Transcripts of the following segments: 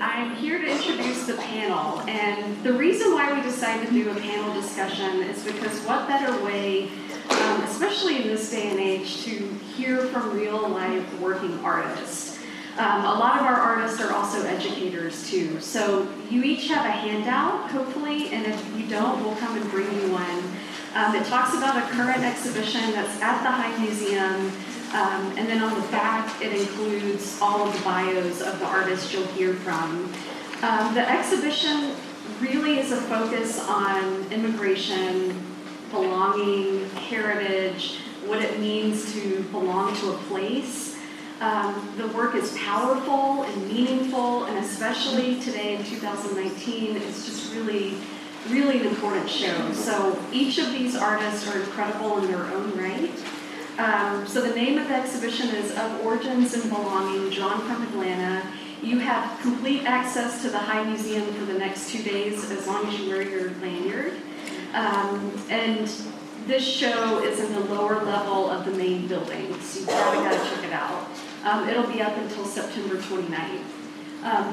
I'm here to introduce the panel. And the reason why we decided to do a panel discussion is because what better way, especially in this day and age, to hear from real life working artists. A lot of our artists are also educators too. So you each have a handout, hopefully, and if you don't, we'll come and bring you one. It talks about a current exhibition that's at the High Museum, and then on the back it includes all of the bios of the artists you'll hear from. The exhibition really is a focus on immigration, belonging, heritage, what it means to belong to a place. The work is powerful and meaningful, and especially today in 2019, it's just really an important show. So each of these artists are incredible in their own right. So the name of the exhibition is Of Origins and Belonging, drawn from Atlanta. You have complete access to the High Museum for the next 2 days as long as you wear your lanyard. And this show is in the lower level of the main building, so you've got to check it out. It'll be up until September 29th.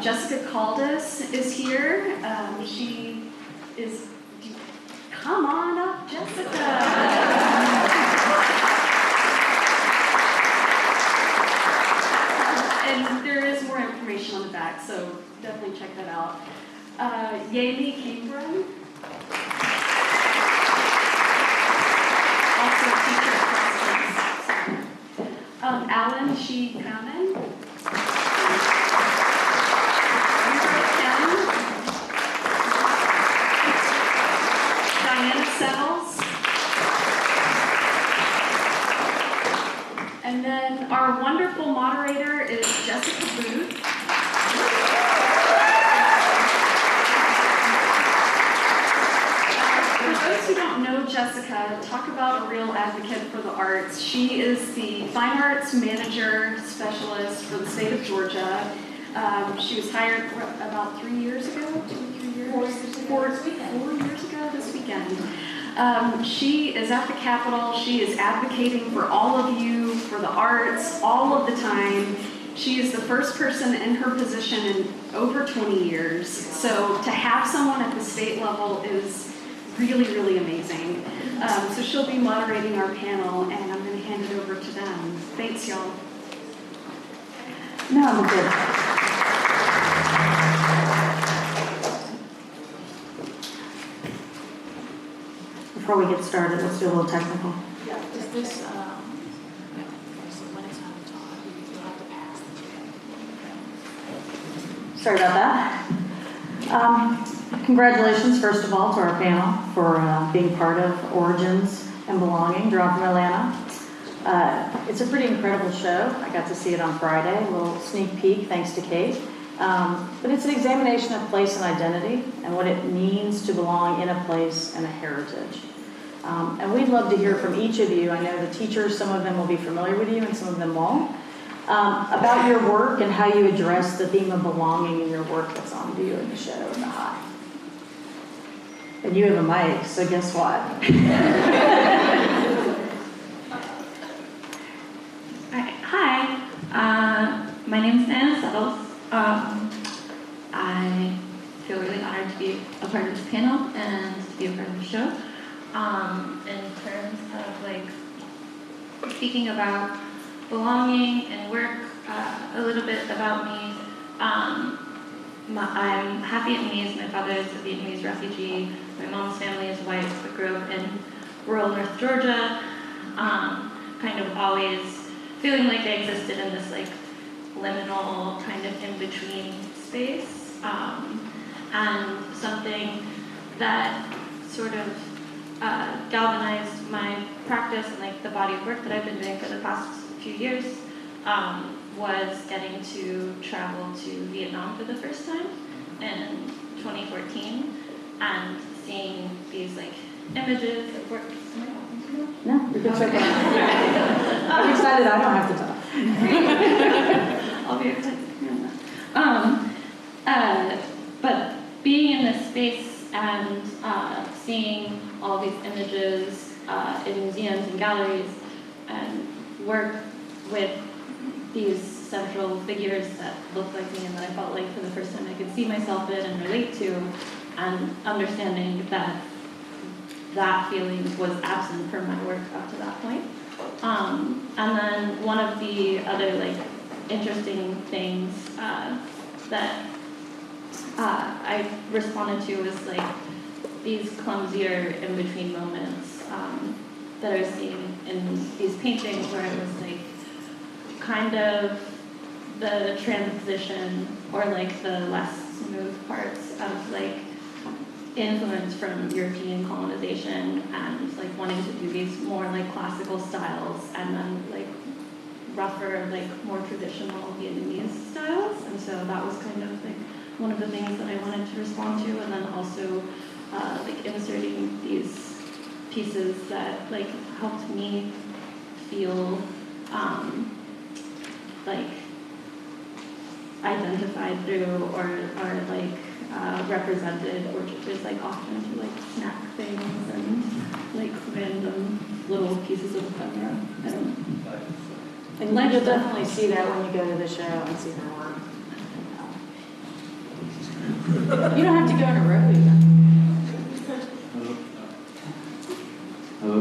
Jessica Caldas is here. She is, come on up, Jessica. And there is more information on the back, so definitely check that out. Yehimi Cambrón, also a teacher at Facilitator. Alan Caomin, Dianna, and then our wonderful moderator is Jessica Booth. For those who don't know Jessica, talk about a real advocate for the arts. She is the Fine Arts Manager Specialist for the state of Georgia. She was hired about 3 years ago, 2 or 3 years? 4 years ago this weekend. She is at the Capitol. She is advocating for all of you, for the arts, all of the time. She is the first person in her position in over 20 years. So to have someone at the state level is really amazing. So she'll be moderating our panel, and I'm going to hand it over to them. Thanks, y'all. No, I'm good. Before we get started, let's do a little technical. Yeah, is this, so when it's on top, you'll have to pass the Sorry about that. Congratulations, first of all, to our panel for being part of Origins and Belonging, drawn from Atlanta. It's a pretty incredible show. I got to see it on Friday, a little sneak peek, thanks to Kate. But it's an examination of place and identity and what it means to belong in a place and a heritage. And we'd love to hear from each of you. I know the teachers, some of them will be familiar with you and some of them won't, about your work and how you address the theme of belonging in your work that's on view in the show in the High. And you have a mic, so guess what? Hi, my name is Dianna. I feel really honored to be a part of this panel and to be a part of the show. In terms of like speaking about belonging and work, a little bit about me. I'm half Vietnamese. My father is a Vietnamese refugee. My mom's family is white, but grew up in rural North Georgia. Kind of always feeling like I existed in this like liminal kind of in-between space, and something that sort of galvanized my practice and like the body of work that I've been doing for the past few years was getting to travel to Vietnam for the first time in 2014 and seeing these like images of work. No, you're good. Okay. I'm excited I don't have to talk. I'll be excited. But being in this space and seeing all these images in museums and galleries and work with these central figures that looked like me and that I felt like for the first time I could see myself in and relate to, and understanding that that feeling was absent from my work up to that point. And then one of the other like interesting things that I responded to was like these clumsier in-between moments that I was seeing in these paintings where it was like kind of the transition or like the less smooth parts of like influence from European colonization and like wanting to do these more like classical styles and then like rougher, like more traditional Vietnamese styles. And so that was kind of like one of the things that I wanted to respond to, and then also like inserting these pieces that like helped me feel like identified through or like represented, or just like often to like snack things and like random little pieces of ephemera. I don't know. And you'll definitely see that when you go to the show and see her work. You don't have to go in a row even. Hello.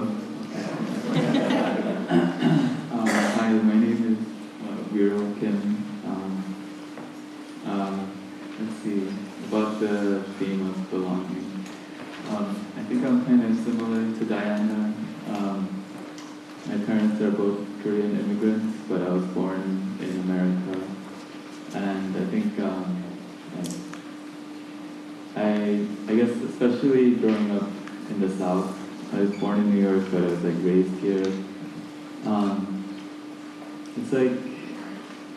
Hi, my name is Wihro Kim. Let's see, about the theme of belonging. I think I'm kind of similar to Dianna. My parents are both Korean immigrants, but I was born in America. And I think, I guess especially growing up in the South, I was born in New York, but I was like raised here. It's like,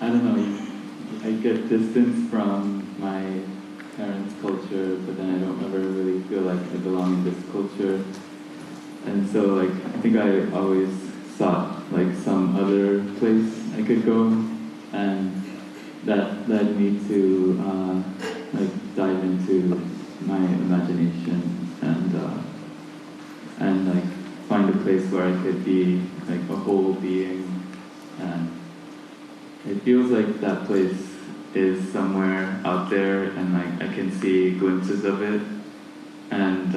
I don't know, I get distance from my parents' culture, but then I don't ever really feel like I belong in this culture. And so like, I think I always sought like some other place I could go, and that led me to like dive into my imagination and like find a place where I could be like a whole being. And it feels like that place is somewhere out there, and like I can see glimpses of it. And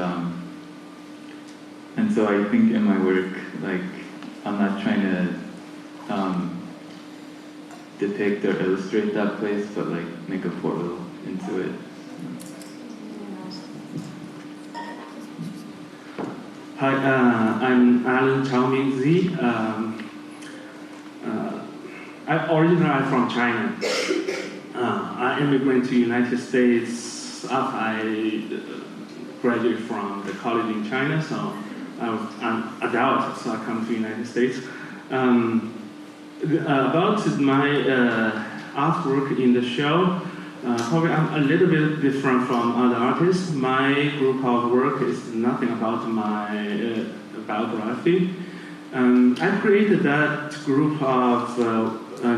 so I think in my work, like I'm not trying to depict or illustrate that place, but like make a portal into it. Hi, I'm Alan Caomin Z. I'm from China. I immigrated to the United States after I graduated from the college in China, so I'm adult, so I come to the United States. About my artwork in the show, probably I'm a little bit different from other artists. My group of work is nothing about my biography. I created that group of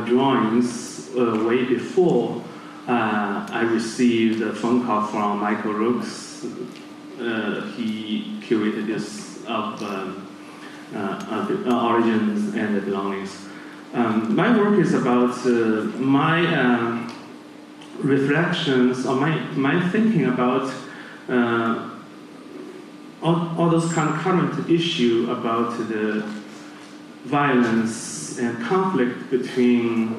drawings way before I received a phone call from Michael Rooks. He curated this of the origins and the belongings. My work is about my reflections or my thinking about all those kind of current issue about the violence and conflict between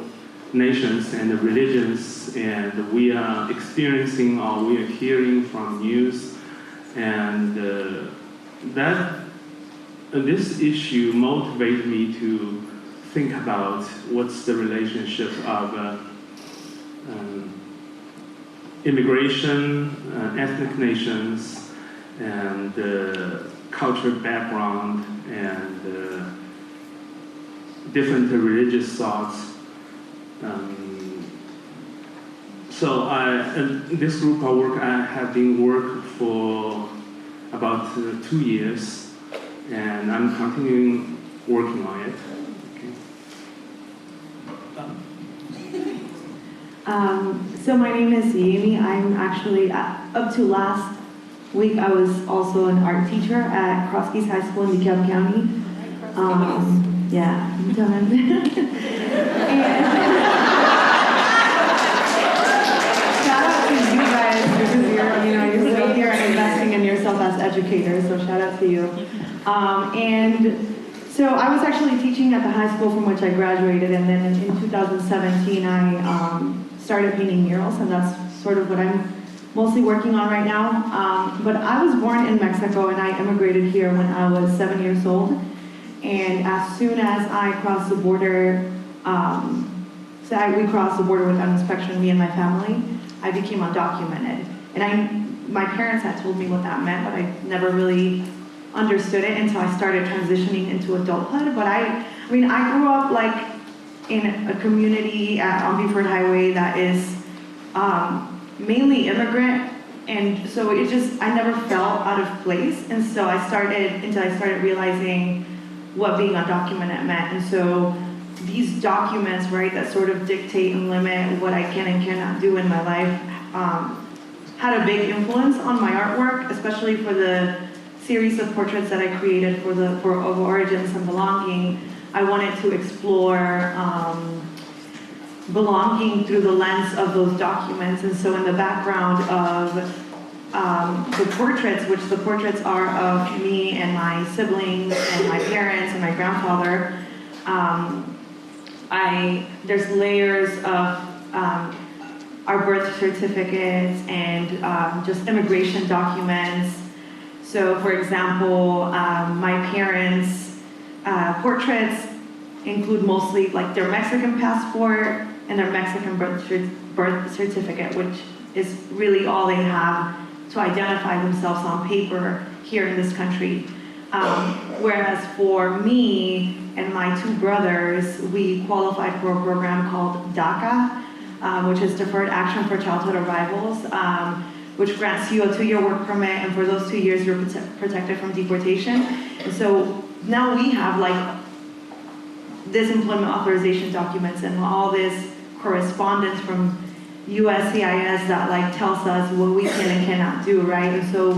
nations and religions, and we are experiencing or we are hearing from news, and this issue motivated me to think about what's the relationship of immigration, ethnic nations, and cultural background, and different religious thoughts. So this group of work, I have been working for about 2 years, and I'm continuing working on it. So my name is Yehimi. I'm actually, up to last week, I was also an art teacher at Crosskeys High School in DeKalb County. Yeah, I'm done. Educator, so shout out to you. And so I was actually teaching at the high school from which I graduated, and then in 2017 I started painting murals, and that's sort of what I'm mostly working on right now. But I was born in Mexico, and I immigrated here when I was 7 years old. And as soon as I crossed the border, we crossed the border without inspection, me and my family, I became undocumented. And my parents had told me what that meant, but I never really understood it until I started transitioning into adulthood. But I grew up like in a community on Beaufort Highway that is mainly immigrant, and so I never felt out of place. And so until I started realizing what being undocumented meant. And so these documents, right, that sort of dictate and limit what I can and cannot do in my life, had a big influence on my artwork, especially for the series of portraits that I created for of origins and belonging. I wanted to explore belonging through the lens of those documents. And so in the background of the portraits, which the portraits are of me and my siblings and my parents and my grandfather, there's layers of our birth certificates and just immigration documents. So for example, my parents' portraits include mostly like their Mexican passport and their Mexican birth certificate, which is really all they have to identify themselves on paper here in this country. Whereas for me and my two brothers, we qualified for a program called DACA, which is Deferred Action for Childhood Arrivals, which grants you a 2-year work permit, and for those 2 years you're protected from deportation. And so now we have like this employment authorization documents and all this correspondence from USCIS that like tells us what we can and cannot do, right? And so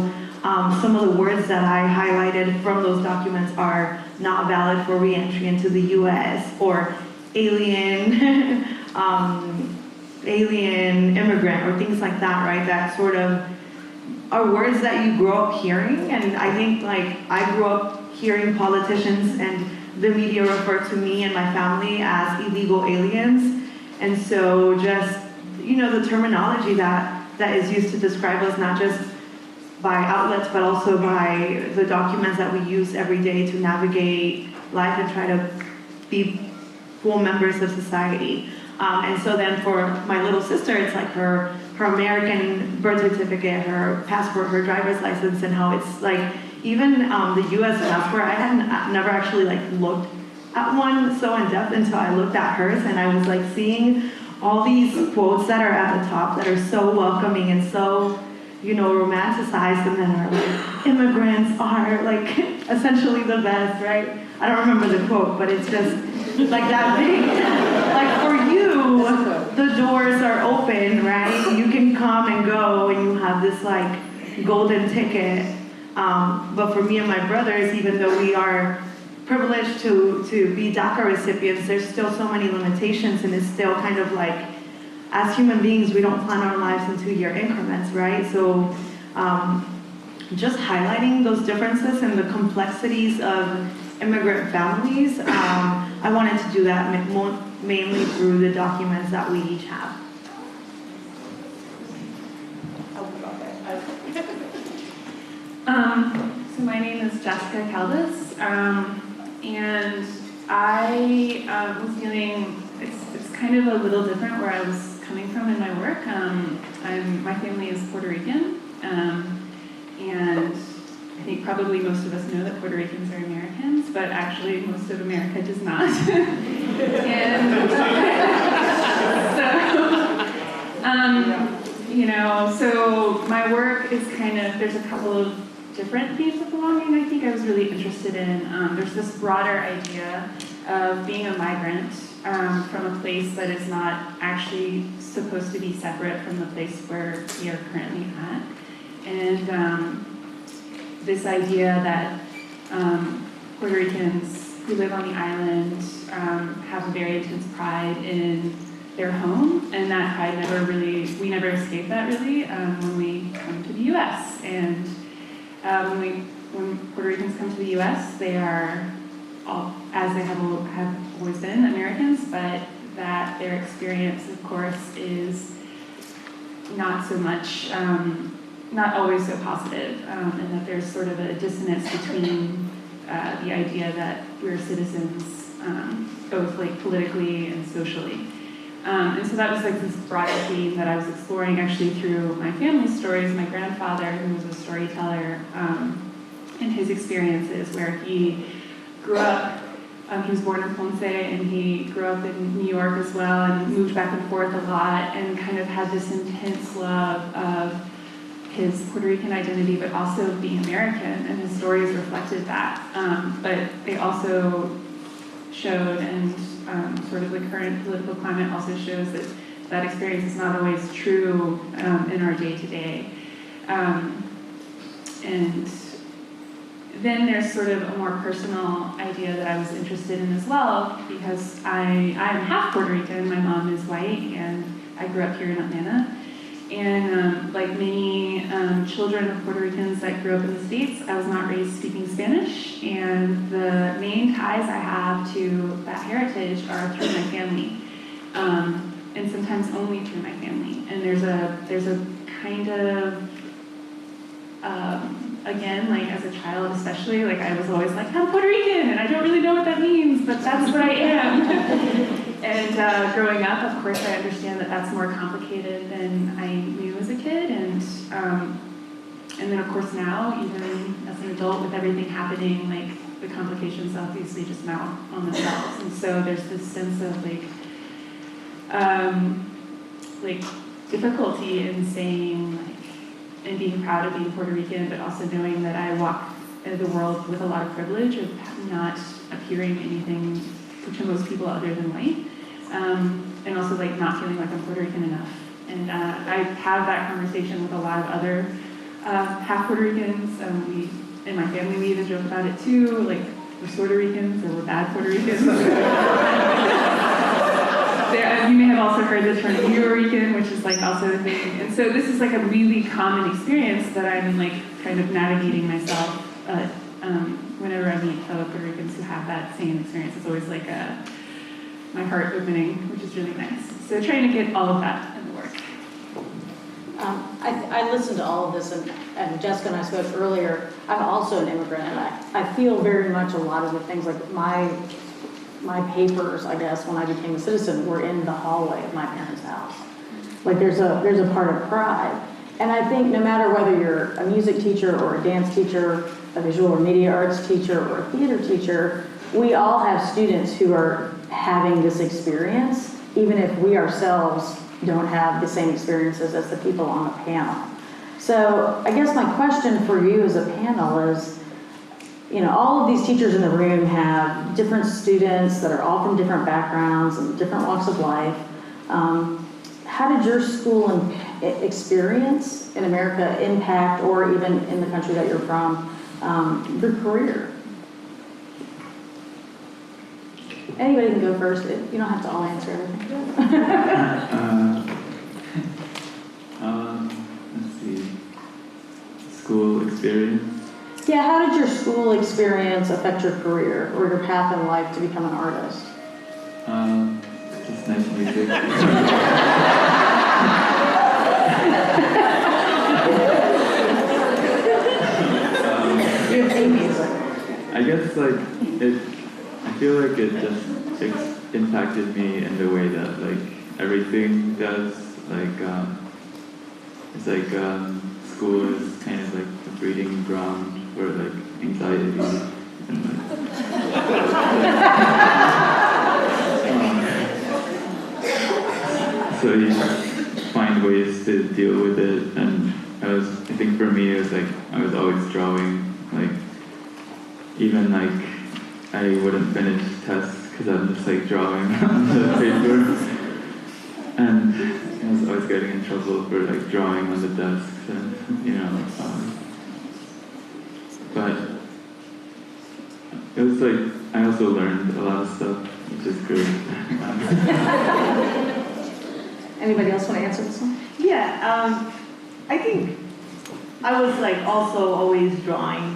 some of the words that I highlighted from those documents are not valid for re-entry into the US, or alien, alien immigrant, or things like that, right? That sort of are words that you grow up hearing. And I think like I grew up hearing politicians and the media refer to me and my family as illegal aliens. And so just, the terminology that is used to describe us, not just by outlets, but also by the documents that we use every day to navigate life and try to be full members of society. And so then for my little sister, it's like her American birth certificate, her passport, her driver's license, and how it's like, even the US passport, I hadn't never actually like looked at one so in depth until I looked at hers, and I was like seeing all these quotes that are at the top that are so welcoming and so, romanticized, and then are like, immigrants are like essentially the best, right? I don't remember the quote, but it's just like that big, like for you, the doors are open, right? You can come and go, and you have this like golden ticket. But for me and my brothers, even though we are privileged to be DACA recipients, there's still so many limitations, and it's still kind of like, as human beings, we don't plan our lives in 2-year increments, right? So just highlighting those differences and the complexities of immigrant families, I wanted to do that mainly through the documents that we each have. So my name is Jessica Caldas, and I was feeling, it's kind of a little different where I was coming from in my work. My family is Puerto Rican, and I think probably most of us know that Puerto Ricans are Americans, but actually most of America does not. And so my work is kind of, there's a couple of different themes of belonging I think I was really interested in. There's this broader idea of being a migrant from a place that is not actually supposed to be separate from the place where we are currently at. And this idea that Puerto Ricans who live on the island have a very intense pride in their home, and that pride we never escape that really when we come to the US. And when Puerto Ricans come to the U.S., they are all, as they have always been, Americans, but that their experience, of course, is not so much, not always so positive, and that there's sort of a dissonance between the idea that we're citizens, both like politically and socially. And so that was like this broader theme that I was exploring actually through my family stories. My grandfather, who was a storyteller, and his experiences where he grew up, he was born in Ponce, and he grew up in New York as well, and moved back and forth a lot, and kind of had this intense love of his Puerto Rican identity, but also being American, and his stories reflected that. But they also showed, and sort of the current political climate also shows that that experience is not always true in our day-to-day. And then there's sort of a more personal idea that I was interested in as well, because I am half Puerto Rican, my mom is white, and I grew up here in Atlanta. And like many children of Puerto Ricans that grew up in the States, I was not raised speaking Spanish, and the main ties I have to that heritage are through my family, and sometimes only through my family. And there's a kind of, again, like as a child especially, like I was always like, I'm Puerto Rican, and I don't really know what that means, but that's what I am. And growing up, of course, I understand that that's more complicated than I knew as a kid, and then of course now, even as an adult with everything happening, like the complications obviously just mount on themselves, and so there's this sense of like difficulty in saying like, and being proud of being Puerto Rican, but also knowing that I walk the world with a lot of privilege of not appearing anything to most people other than white, and also like not feeling like I'm Puerto Rican enough. And I have that conversation with a lot of other half Puerto Ricans. In my family, we even joke about it too, like we're Puerto Ricans or we're bad Puerto Ricans. You may have also heard the term Wihro, which is like also a thing. And so this is like a really common experience that I'm like kind of navigating myself whenever I meet fellow Puerto Ricans who have that same experience. It's always like my heart opening, which is really nice. So trying to get all of that in the work. I listened to all of this, and Jessica and I spoke earlier. I'm also an immigrant, and I feel very much a lot of the things, like my papers, I guess, when I became a citizen, were in the hallway of my parents' house. Like there's a part of pride. And I think no matter whether you're a music teacher or a dance teacher, a visual or media arts teacher or a theater teacher, we all have students who are having this experience, even if we ourselves don't have the same experiences as the people on the panel. So I guess my question for you as a panel is, you know, all of these teachers in the room have different students that are all from different backgrounds and different walks of life. How did your school experience in America impact, or even in the country that you're from, your career? Anybody can go first. You don't have to all answer everything. Let's see. School experience. Yeah, how did your school experience affect your career or your path in life to become an artist? Just nice music. I guess like I feel like it just impacted me in the way that like everything does. Like it's like school is kind of like a breeding ground for like anxiety and like. So you find ways to deal with it, and I think for me it was like I was always drawing, like even like I wouldn't finish tests because I'm just like drawing on the paper, and I was always getting in trouble for like drawing on the desks, and you know, but it was like I also learned a lot of stuff, which is great. Anybody else want to answer this one? Yeah, I think I was like also always drawing.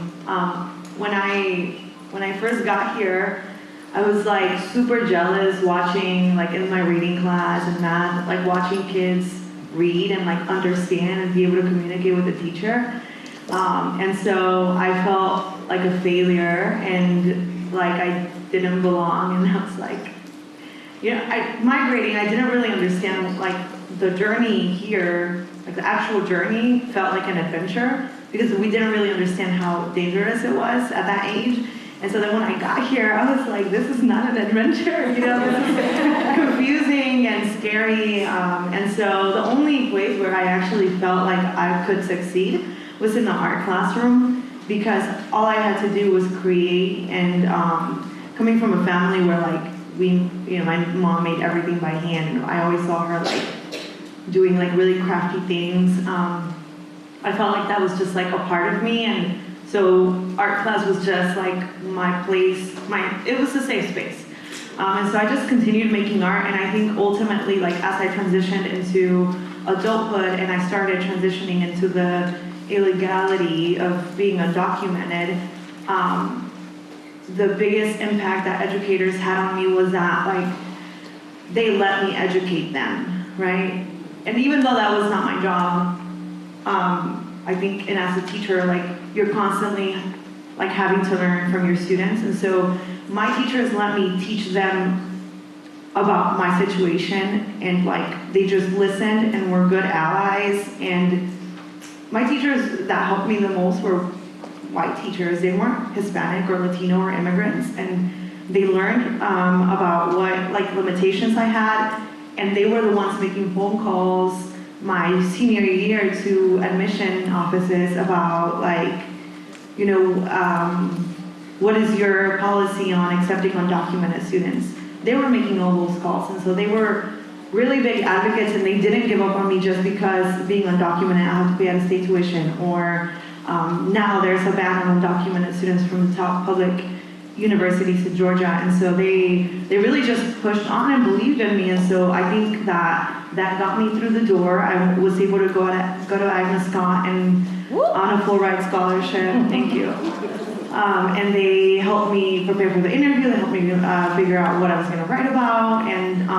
When I first got here, I was like super jealous watching like in my reading class and math, like watching kids read and like understand and be able to communicate with the teacher. And so I felt like a failure and like I didn't belong, and I was like, migrating, I didn't really understand like the journey here, like the actual journey felt like an adventure because we didn't really understand how dangerous it was at that age. And so then when I got here, I was like, this is not an adventure, this is confusing and scary. And so the only place where I actually felt like I could succeed was in the art classroom, because all I had to do was create. And coming from a family where like my mom made everything by hand, and I always saw her like doing like really crafty things. I felt like that was just like a part of me, and so art class was just like my place. It was a safe space. And so I just continued making art, and I think ultimately, like as I transitioned into adulthood and I started transitioning into the illegality of being undocumented, the biggest impact that educators had on me was that like they let me educate them, right? And even though that was not my job, I think, and as a teacher, like you're constantly like having to learn from your students. And so my teachers let me teach them about my situation, and like they just listened and were good allies. And my teachers that helped me the most were white teachers. They weren't Hispanic or Latino or immigrants, and they learned about what like limitations I had, and they were the ones making phone calls my senior year to admission offices about like, what is your policy on accepting undocumented students? They were making all those calls, and so they were really big advocates, and they didn't give up on me just because being undocumented I have to pay out-of-state tuition, or now there's a ban on undocumented students from the top public universities in Georgia. And so they really just pushed on and believed in me. And so I think that got me through the door. I was able to go to Agnes Scott and on a full-ride scholarship. Thank you. And they helped me prepare for the interview. They helped me figure out what I was going to write about. And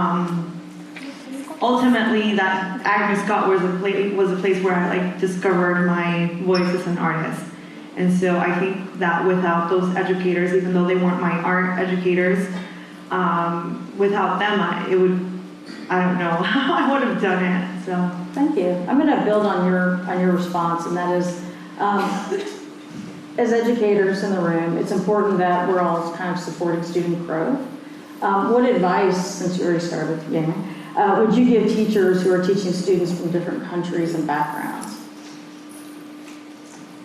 ultimately, that Agnes Scott was a place where I like discovered my voice as an artist. And so I think that without those educators, even though they weren't my art educators, without them, I don't know how I would have done it. So Thank you. I'm going to build on your response, and that is, as educators in the room, it's important that we're all kind of supporting student growth. What advice, since you already started, Yehimi, would you give teachers who are teaching students from different countries and backgrounds?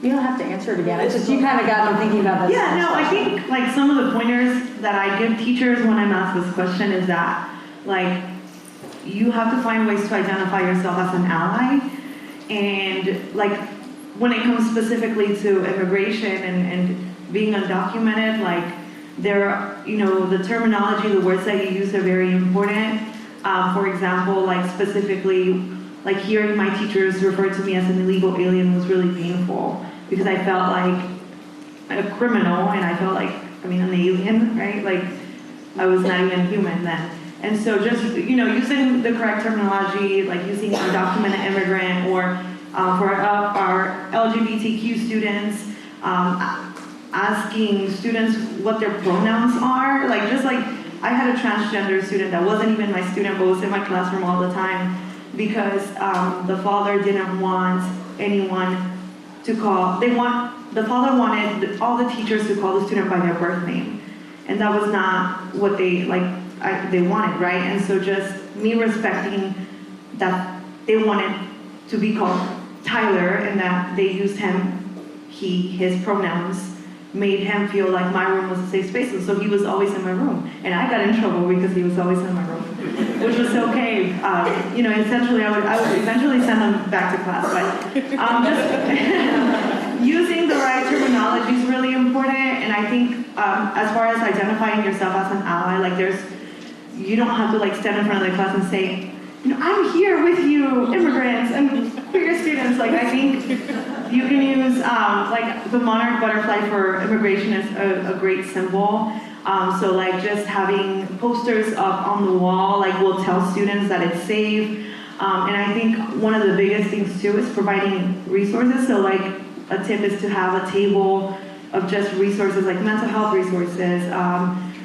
You don't have to answer it again. It's just you kind of got me thinking about this. Yeah, no, I think like some of the pointers that I give teachers when I'm asked this question is that like you have to find ways to identify yourself as an ally, and like when it comes specifically to immigration and being undocumented, like there are, the terminology, the words that you use are very important. For example, like specifically, like hearing my teachers refer to me as an illegal alien was really painful, because I felt like a criminal, and I felt like, an alien, right? Like I was not even human then. And so just, using the correct terminology, like using undocumented immigrant, or for our LGBTQ students, asking students what their pronouns are. Like just like, I had a transgender student that wasn't even my student, but was in my classroom all the time, because the father didn't want anyone to call, the father wanted all the teachers to call the student by their birth name. And that was not what they wanted, right? And so just me respecting that they wanted to be called Tyler, and that they used him, his pronouns, made him feel like my room was a safe space. And so he was always in my room. And I got in trouble because he was always in my room, which was okay. Essentially I would eventually send him back to class. But just using the right terminology is really important. And I think as far as identifying yourself as an ally, like you don't have to like stand in front of the class and say, I'm here with you, immigrants and queer students. Like I think You can use, like, the monarch butterfly for immigration is a great symbol. So like just having posters up on the wall, like will tell students that it's safe. And I think one of the biggest things too is providing resources. So like a tip is to have a table of just resources like mental health resources,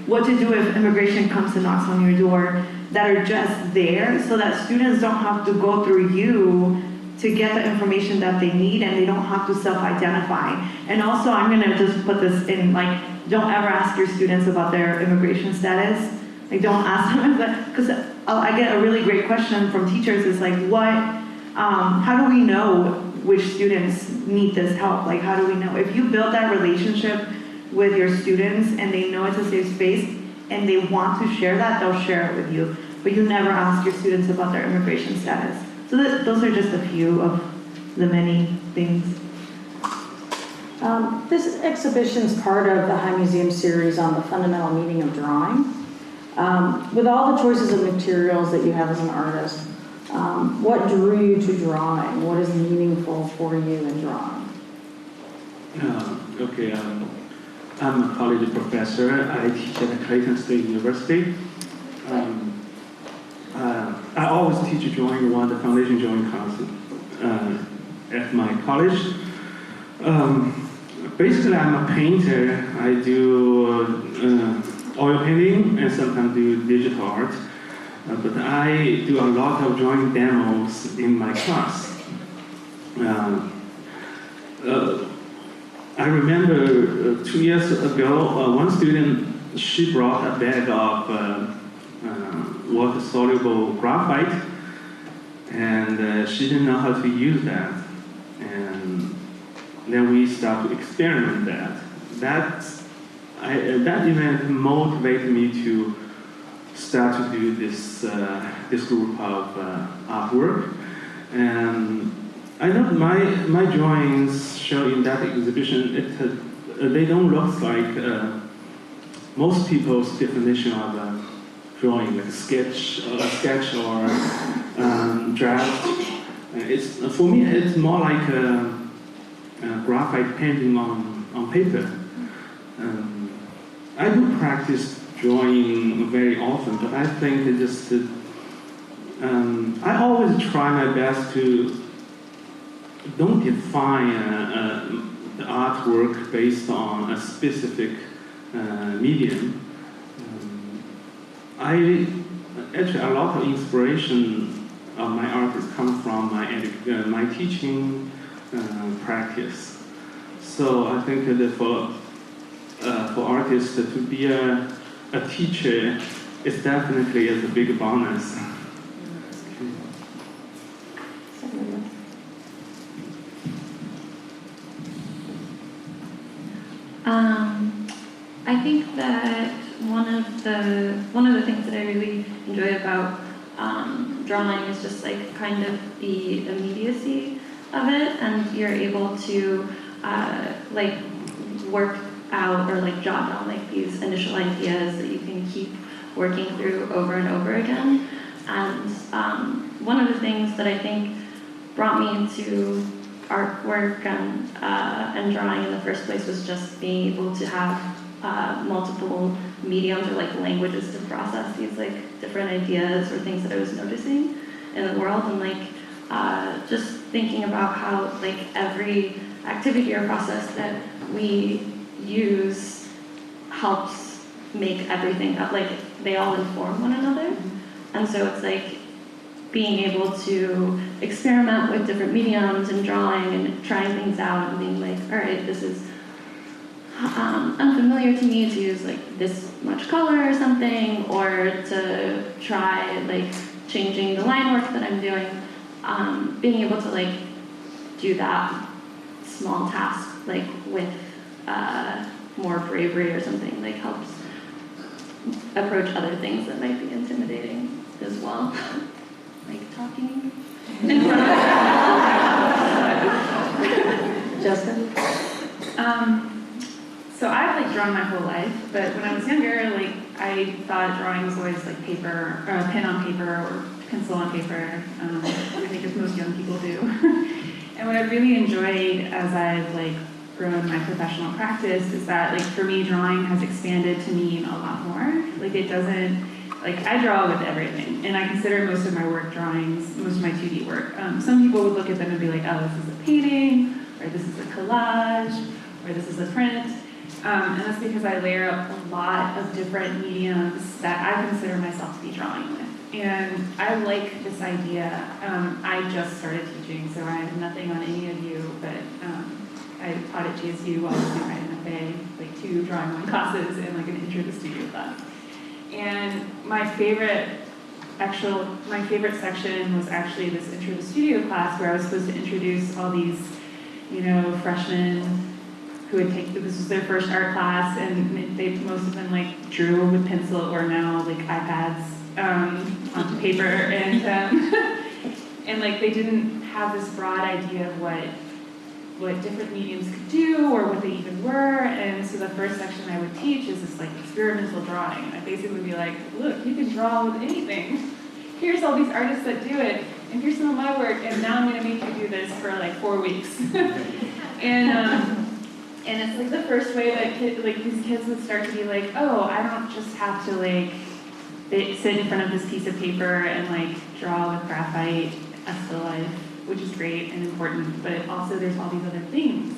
what to do if immigration comes and knocks on your door, that are just there so that students don't have to go through you to get the information that they need, and they don't have to self-identify. And also, I'm gonna just put this in, like, don't ever ask your students about their immigration status. Like, don't ask them, because I get a really great question from teachers is like, how do we know which students need this help? Like, how do we know? If you build that relationship with your students and they know it's a safe space and they want to share that, they'll share it with you. But you never ask your students about their immigration status. So those are just a few of the many things. This exhibition is part of the High Museum series on the fundamental meaning of drawing. With all the choices of materials that you have as an artist, what drew you to drawing? What is meaningful for you in drawing? Okay, I'm a college professor. I teach at Clayton State University. I always teach drawing one, the foundation drawing class at my college. Basically, I'm a painter. I do oil painting and sometimes do digital art. But I do a lot of drawing demos in my class. I remember 2 years ago, one student, she brought a bag of water-soluble graphite, and she didn't know how to use that. And then we started to experiment that. That event motivated me to start to do this group of artwork. And I know my drawings shown in that exhibition, they don't look like most people's definition of drawing, like a sketch or draft. For me, it's more like a graphite painting on paper. I do practice drawing very often, but I think it just I always try my best to don't define the artwork based on a specific medium. Actually, a lot of inspiration of my art has come from my teaching practice. So I think that for artists to be a teacher is definitely a big bonus. I think that one of the things that I really enjoy about drawing is just like kind of the immediacy of it, and you're able to like work out or like jot down like these initial ideas that you can keep working through over and over again. And one of the things that I think brought me into artwork and drawing in the first place was just being able to have multiple mediums or like languages to process these like different ideas or things that I was noticing in the world, and like just thinking about how like every activity or process that we use helps make everything up, like they all inform one another. And so it's like being able to experiment with different mediums and drawing and trying things out and being like, all right, this is unfamiliar to me to use like this much color or something, or to try like changing the line work that I'm doing. Being able to like do that small task like with more bravery or something like helps approach other things that might be intimidating as well. Like talking in front of Jessica? So I've like drawn my whole life, but when I was younger, like I thought drawing was always like paper, or pen on paper, or pencil on paper. I think as most young people do. And what I've really enjoyed as I've like grown my professional practice is that like for me, drawing has expanded to mean a lot more. Like it doesn't, like I draw with everything, and I consider most of my work drawings, most of my 2D work. Some people would look at them and be like, oh, this is a painting, or this is a collage, or this is a print. And that's because I layer up a lot of different mediums that I consider myself to be drawing with. And I like this idea. I just started teaching, so I have nothing on any of you, but I taught at GSU while I was doing my MFA, like 2 drawing 1 classes and like an intro to studio class. And my favorite section was actually this intro to studio class where I was supposed to introduce all these, you know, freshmen who would take, this was their first art class, and most of them like drew with pencil or now like iPads onto paper, and and like they didn't have this broad idea of what different mediums could do or what they even were. And so the first section I would teach is this like experimental drawing. I basically would be like, look, you can draw with anything. Here's all these artists that do it, and here's some of my work, and now I'm gonna make you do this for like 4 weeks. And it's like the first way that these kids would start to be like, oh, I don't just have to like sit in front of this piece of paper and like draw with graphite a still life, which is great and important, but also there's all these other things.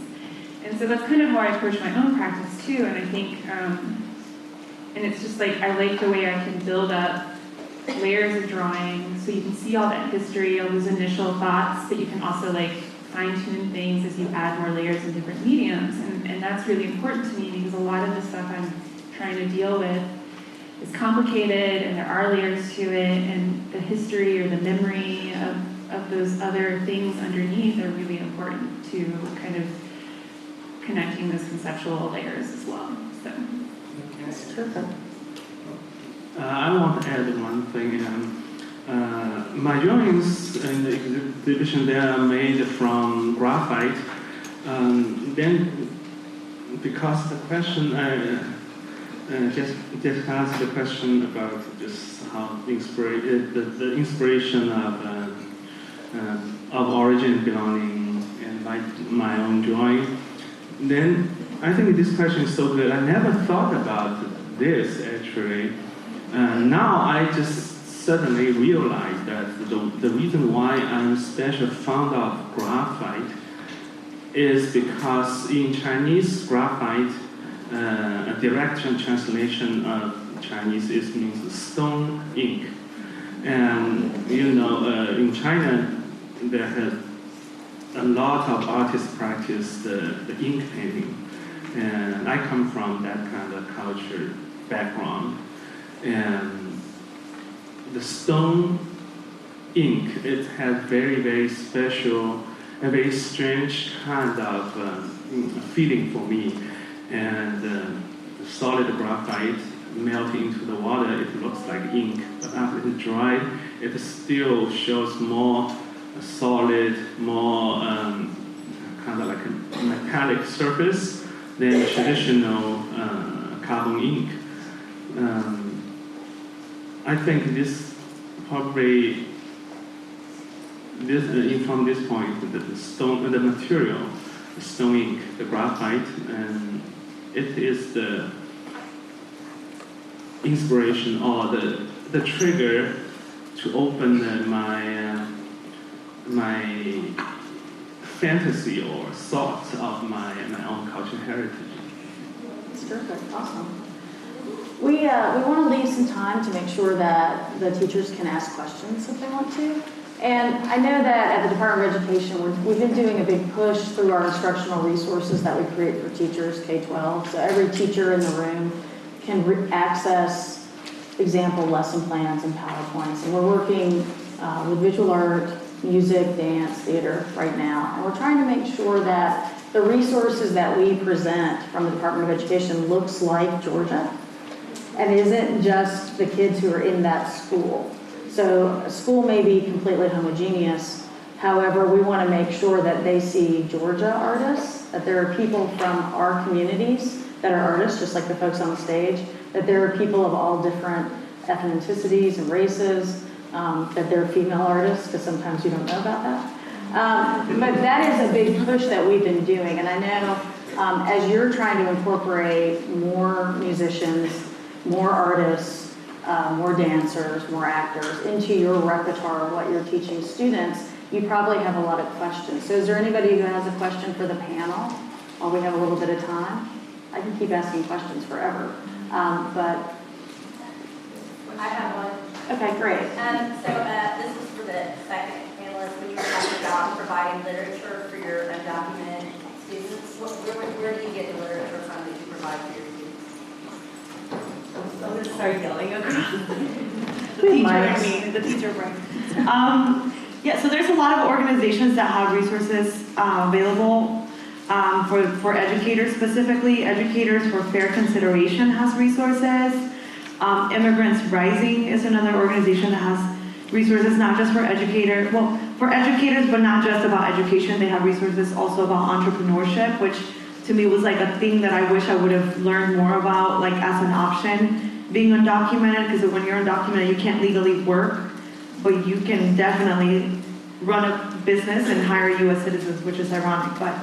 And so that's kind of how I approach my own practice too, and I think, and it's just like, I like the way I can build up layers of drawing so you can see all that history, all those initial thoughts, but you can also like fine-tune things as you add more layers in different mediums. And that's really important to me because a lot of the stuff I'm trying to deal with is complicated and there are layers to it, and the history or the memory of those other things underneath are really important to kind of connecting those conceptual layers as well. So That's terrific. I want to add one thing. My drawings in the exhibition, they are made from graphite. Then, because the question, just asked the question about just how the inspiration of origin, belonging, and my own drawing. Then I think this question is so good. I never thought about this actually. Now I just suddenly realized that the reason why I'm especially fond of graphite is because in Chinese, graphite, a direct translation of Chinese means stone ink. And you know, in China, there has a lot of artists practice the ink painting. And I come from that kind of culture background. And the stone ink, it has very, very special, a very strange kind of feeling for me. And the solid graphite melting into the water, it looks like ink. But after it's dry, it still shows more solid, more kind of like a metallic surface than traditional carbon ink. I think this probably, from this point, the stone, the material, the stone ink, the graphite, and it is the inspiration or the trigger to open my fantasy or thoughts of my own cultural heritage. That's terrific. Awesome. We want to leave some time to make sure that the teachers can ask questions if they want to. And I know that at the Department of Education, we've been doing a big push through our instructional resources that we create for teachers, K-12. So every teacher in the room can access example lesson plans and PowerPoints. And we're working with visual art, music, dance, theater right now. And we're trying to make sure that the resources that we present from the Department of Education looks like Georgia and isn't just the kids who are in that school. So a school may be completely homogeneous. However, we want to make sure that they see Georgia artists, that there are people from our communities that are artists, just like the folks on the stage, that there are people of all different ethnicities and races, that there are female artists, because sometimes you don't know about that. But that is a big push that we've been doing, and I know as you're trying to incorporate more musicians, more artists, more dancers, more actors into your repertoire of what you're teaching students, you probably have a lot of questions. So is there anybody who has a question for the panel while we have a little bit of time? I can keep asking questions forever, but. I have one. Okay, great. This is for the second panelist. When you were talking about providing literature for your undocumented students, where do you get the literature from that you provide for your students? I'm going to start yelling, okay? The teacher brain. Yeah, so there's a lot of organizations that have resources available for educators specifically. Educators for Fair Consideration has resources. Immigrants Rising is another organization that has resources not just for educators, but not just about education. They have resources also about entrepreneurship, which to me was like a thing that I wish I would have learned more about, like as an option, being undocumented, because when you're undocumented, you can't legally work, but you can definitely run a business and hire U.S. citizens, which is ironic, but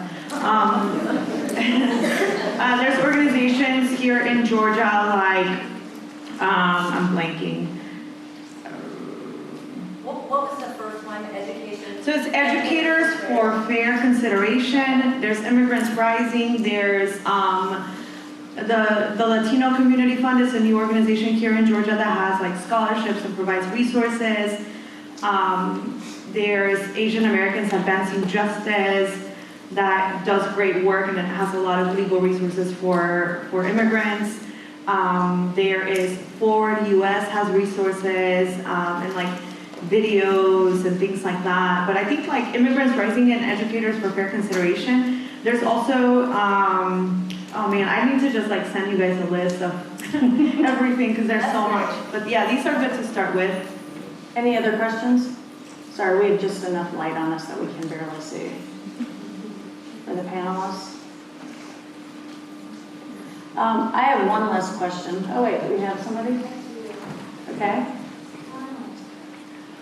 there's organizations here in Georgia like, I'm blanking. What was the first one? Education? So it's Educators for Fair Consideration. There's Immigrants Rising. There's the Latino Community Fund is a new organization here in Georgia that has like scholarships and provides resources. There's Asian Americans Advancing Justice that does great work and it has a lot of legal resources for immigrants. There is Forward US has resources and like videos and things like that. But I think like Immigrants Rising and Educators for Fair Consideration. There's also, oh man, I need to just like send you guys a list of everything because there's so much. But yeah, these are good to start with. Any other questions? Sorry, we have just enough light on us that we can barely see. For the panelists. I have one last question. Oh wait, we have somebody? Okay.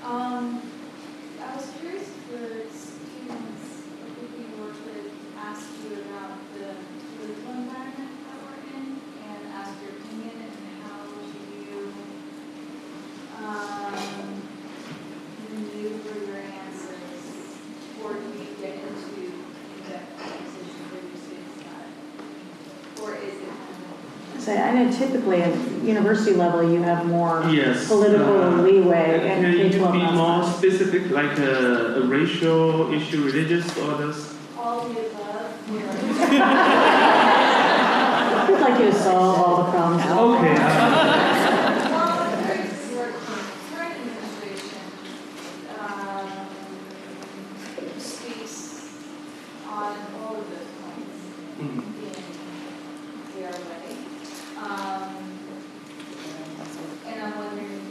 I was curious if your students or people you work with ask you about the political environment that we're in and ask your opinion and how do you maneuver your answers, or do you get into in-depth conversations with your students about it? Or is it I know typically at university level you have more Yes. political leeway Can and you K-12 be not more much. specific, like a racial issue, religious orders? all of the above? I'd like you to solve all the problems. Okay. Your current administration speaks on all of those points Mhm. in their way. And I'm wondering if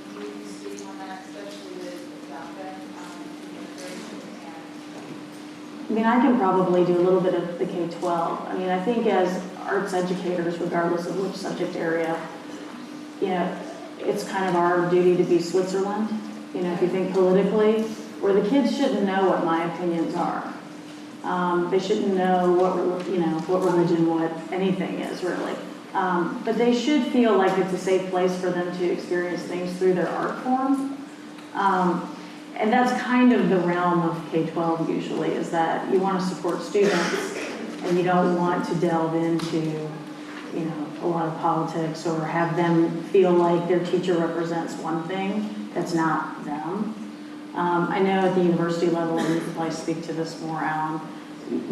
you can speak on that, especially with DACA immigration and I mean, I can probably do a little bit of the K-12. I mean, I think as arts educators, regardless of which subject area, you know, it's kind of our duty to be Switzerland. You know, if you think politically, where the kids shouldn't know what my opinions are. They shouldn't know what religion, what anything is really. But they should feel like it's a safe place for them to experience things through their art form. And that's kind of the realm of K-12 usually, is that you want to support students and you don't want to delve into, you know, a lot of politics or have them feel like their teacher represents one thing that's not them. I know at the university level, and you can probably speak to this more, Alan,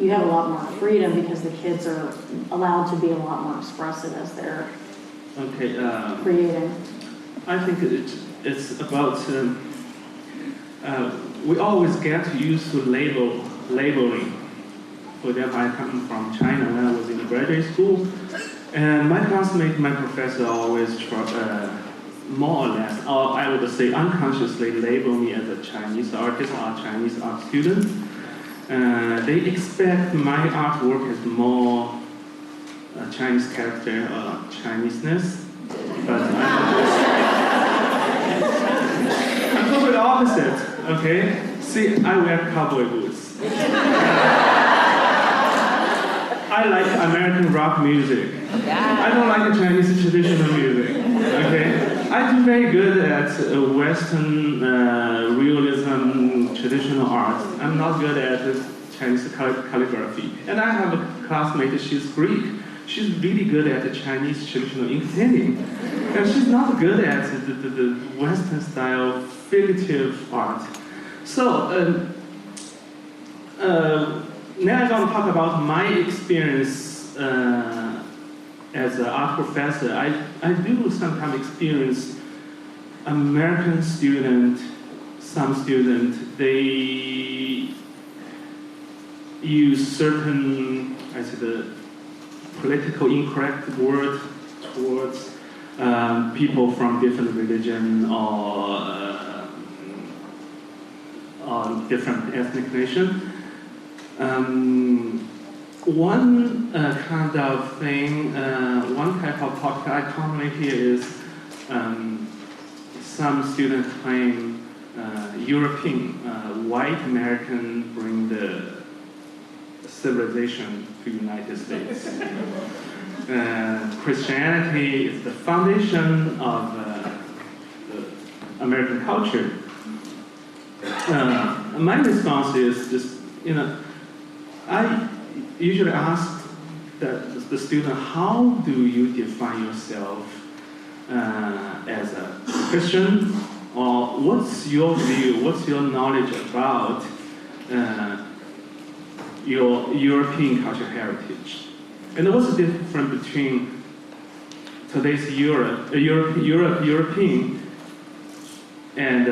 you have a lot more freedom because the kids are allowed to be a lot more expressive as they're creating. I think it's about, we always get used to labeling. For example, I come from China when I was in graduate school, and my classmate, my professor always more or less, or I would say unconsciously label me as a Chinese artist or Chinese art student. They expect my artwork has more Chinese character or Chineseness, but I'm totally opposite. Okay? See, I wear cowboy boots. I like American rock music. I don't like Chinese traditional music. Okay? I do very good at Western realism traditional art. I'm not good at Chinese calligraphy. And I have a classmate, she's Greek. She's really good at the Chinese traditional ink painting. And she's not good at the Western style figurative art. So, now I'm going to talk about my experience as an art professor. I do sometimes experience American student, some student, they use certain, I said, the political incorrect word towards people from different religion or different ethnic nation. One kind of thing, one type of topic I commonly hear is some students claim European, white American bring the civilization to the United States. Christianity is the foundation of the American culture. My response is just, I usually ask the student, how do you define yourself as a Christian? Or what's your view, what's your knowledge about your European cultural heritage? And what's the difference between today's European and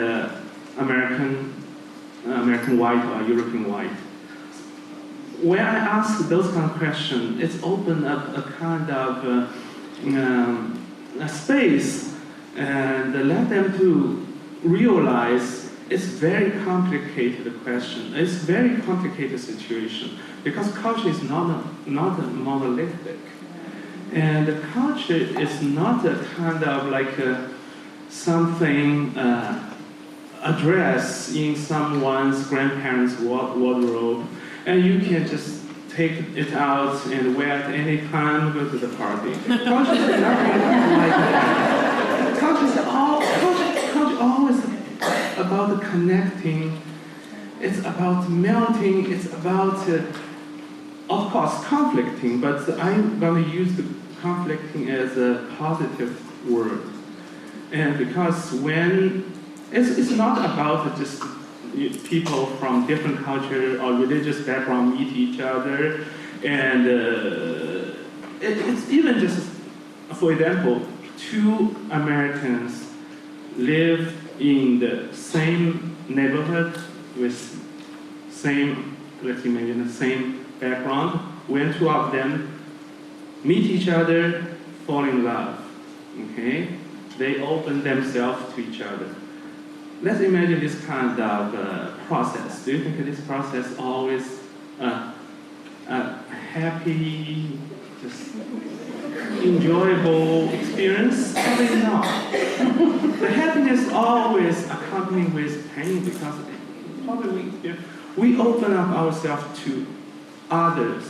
American white or European white? When I ask those kind of questions, it's opened up a kind of a space and let them to realize it's very complicated question. It's very complicated situation because culture is not monolithic, and the culture is not a kind of like something addressed in someone's grandparents' wardrobe, and you can just take it out and wear it any time, go to the party. Culture is nothing like that. Culture is always about connecting. It's about melting. It's about, of course, conflicting. But I'm going to use the conflicting as a positive word, and because when it's not about just people from different culture or religious background meet each other, and it's even just, for example, two Americans live in the same neighborhood with same, let's imagine, the same background. When two of them meet each other, fall in love, okay? They open themselves to each other. Let's imagine this kind of process. Do you think this process always a happy, just enjoyable experience? Probably not. The happiness always accompanied with pain because probably we open up ourselves to others.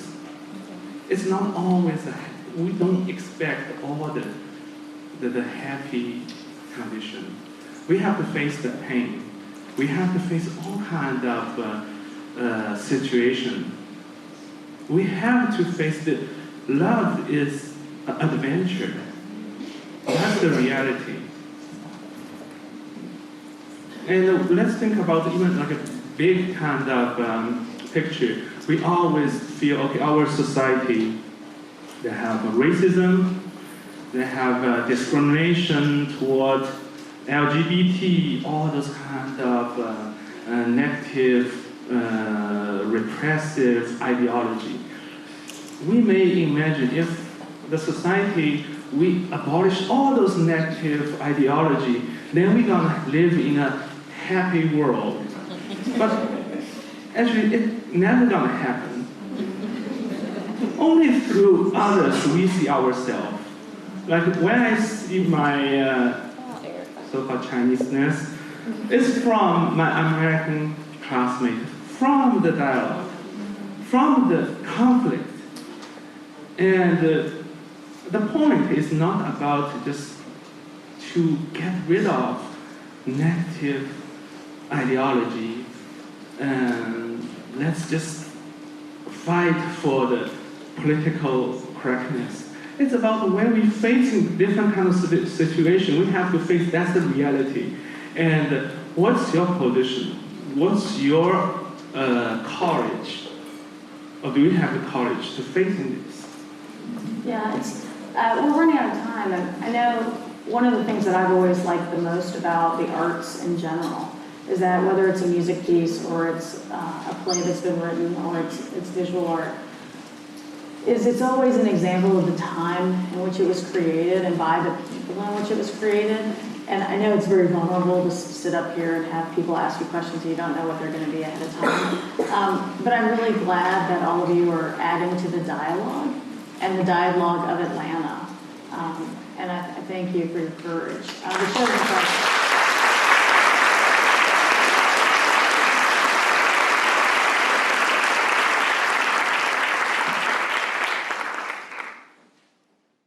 It's not always we don't expect all the happy condition. We have to face the pain. We have to face all kind of situation. We have to face the love is an adventure. That's the reality. And let's think about even like a big kind of picture. We always feel, okay, our society, they have racism, they have discrimination toward LGBT, all those kind of negative, repressive ideology. We may imagine if the society, we abolish all those negative ideology, then we're gonna live in a happy world. But actually, it's never gonna happen. Only through others we see ourselves. Like when I see my so-called Chineseness, It's from my American classmate, from the dialogue, from the conflict. And the point is not about just to get rid of negative ideology and let's just fight for the political correctness. It's about when we facing different kinds of situation, we have to face that's the reality. And what's your position? What's your courage? Or do we have the courage to facing this? Yeah, we're running out of time, and I know one of the things that I've always liked the most about the arts in general is that whether it's a music piece or it's a play that's been written or it's visual art, is it's always an example of the time in which it was created and by the people in which it was created. And I know it's very vulnerable to sit up here and have people ask you questions and you don't know what they're going to be ahead of time. But I'm really glad that all of you are adding to the dialogue and the dialogue of Atlanta. And I thank you for your courage. The show is